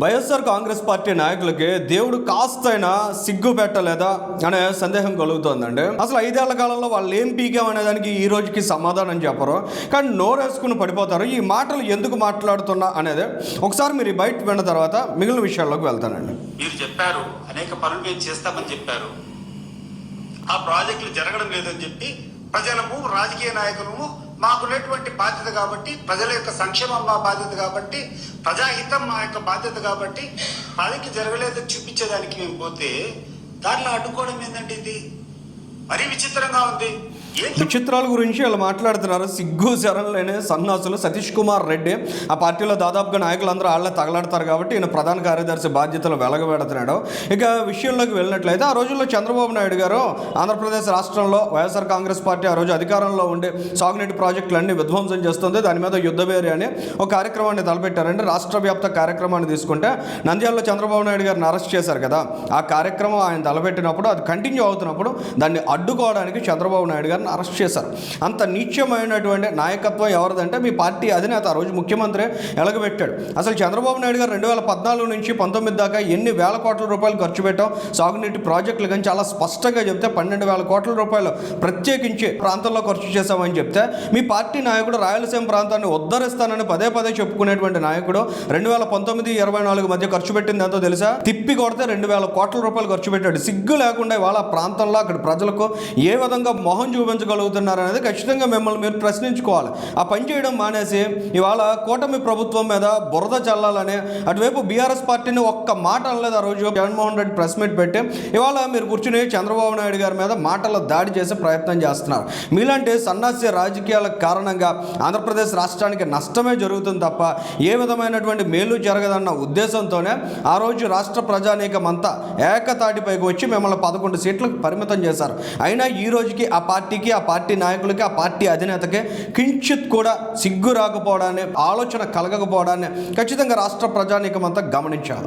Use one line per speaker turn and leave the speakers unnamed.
YSR Congress party నాయకులకి దేవుడు కాస్తైనా సిగ్గు పెట్టలేదా అనే సందేహం కలుగుతోందండి. అసలు 5 ఏళ్ల కాలంలో వాళ్ళు ఏం పీకాం అనే దానికి ఈ రోజుకి సమాధానం చెప్పరు, కానీ నోరేసుకుని పడిపోతారు. ఈ మాటలు ఎందుకు మాట్లాడుతున్నా అనేది ఒకసారి మీరు బయట విన్న తర్వాత మిగిలిన విషయాల్లోకి వెళ్తానండి.
మీరు చెప్పారు అనేక పనులు మేము చేస్తామని చెప్పారు, ఆ ప్రాజెక్టులు జరగడం లేదని చెప్పి ప్రజలము రాజకీయ నాయకులము మాకున్నటువంటి బాధ్యత కాబట్టి, ప్రజల యొక్క సంక్షేమం మా బాధ్యత కాబట్టి, ప్రజాహితం మా యొక్క బాధ్యత కాబట్టి ప్రాజెక్టు జరగలేదని చూపించేదానికి మేము పోతే దాంట్లో అడ్డుకోవడం ఏంటంటే ఇది మరీ విచిత్రంగా ఉంది.
విచిత్రాల గురించి వాళ్ళు మాట్లాడుతున్నారు. సిగ్గు శరం లేని సన్నాసులు సతీష్ కుమార్ రెడ్డి ఆ పార్టీలో దాదాపుగా నాయకులందరూ వాళ్ళే తగలాడతారు కాబట్టి ఈయన ప్రధాన కార్యదర్శి బాధ్యతలు వెలగబెడుతున్నాడు. ఇక విషయంలోకి వెళ్ళినట్లయితే ఆ రోజుల్లో చంద్రబాబు నాయుడు గారు ఆంధ్రప్రదేశ్ రాష్ట్రంలో వైఎస్ఆర్ కాంగ్రెస్ పార్టీ ఆ రోజు అధికారంలో ఉండి సాగునీటి ప్రాజెక్టులన్నీ విధ్వంసం చేస్తుంది, దాని మీద యుద్ధవేరి అని ఒక కార్యక్రమాన్ని తలపెట్టారంటే రాష్ట్ర వ్యాప్త కార్యక్రమాన్ని తీసుకుంటే నంద్యాలలో చంద్రబాబు నాయుడు గారిని అరెస్ట్ చేశారు కదా. ఆ కార్యక్రమం ఆయన తలపెట్టినప్పుడు అది కంటిన్యూ అవుతున్నప్పుడు దాన్ని అడ్డుకోవడానికి చంద్రబాబు నాయుడు గారిని అరెస్ట్ చేశారు. అంత నీచమైనటువంటి నాయకత్వం ఎవరిదంటే మీ పార్టీ అధినేత ఆ రోజు ముఖ్యమంత్రి ఎలగబెట్టాడు. అసలు చంద్రబాబు నాయుడు గారు 2014 నుంచి 19 దాకా ఎన్ని వేల కోట్ల రూపాయలు ఖర్చు పెట్టాం సాగునీటి ప్రాజెక్టులు, కానీ చాలా స్పష్టంగా చెప్తే 12,000 కోట్ల రూపాయలు ప్రత్యేకించి ప్రాంతంలో ఖర్చు చేశామని చెప్తే మీ పార్టీ నాయకుడు రాయలసీమ ప్రాంతాన్ని ఉద్ధరిస్తానని పదే పదే చెప్పుకునేటువంటి నాయకుడు 2019-24 మధ్య ఖర్చు పెట్టింది ఎంతో తెలుసా? తిప్పి కొడితే 2,000 కోట్ల రూపాయలు ఖర్చు పెట్టాడు. సిగ్గు లేకుండా ఇవాళ ప్రాంతంలో అక్కడ ప్రజలకు ఏ విధంగా మొహం చూపించగలుగుతున్నారు అనేది ఖచ్చితంగా మిమ్మల్ని మీరు ప్రశ్నించుకోవాలి. ఆ పని చేయడం మానేసి ఇవాళ కూటమి ప్రభుత్వం మీద బురద చల్లాలని అటువైపు బీఆర్ఎస్ పార్టీని ఒక్క మాట అనలేదు. ఆ రోజు జగన్మోహన్ రెడ్డి ప్రెస్ మీట్ పెట్టి ఇవాళ మీరు కూర్చుని చంద్రబాబు నాయుడు గారి మీద మాటల దాడి చేసే ప్రయత్నం చేస్తున్నారు. మీలాంటి సన్నాసి రాజకీయాల కారణంగా ఆంధ్రప్రదేశ్ రాష్ట్రానికి నష్టమే జరుగుతుంది తప్ప ఏ విధమైనటువంటి మేలు జరగదన్న ఉద్దేశంతోనే ఆ రోజు రాష్ట్ర ప్రజానీకం అంతా ఏకతాటిపైకి వచ్చి మిమ్మల్ని 11 సీట్లకు పరిమితం చేశారు. అయినా ఈ రోజుకి ఆ పార్టీకి, ఆ పార్టీ నాయకులకి, ఆ పార్టీ అధినేతకి కించిత్ కూడా సిగ్గు రాకపోవడాన్ని, ఆలోచన కలగకపోవడాన్ని ఖచ్చితంగా రాష్ట్ర ప్రజానీకం అంతా గమనించాలి.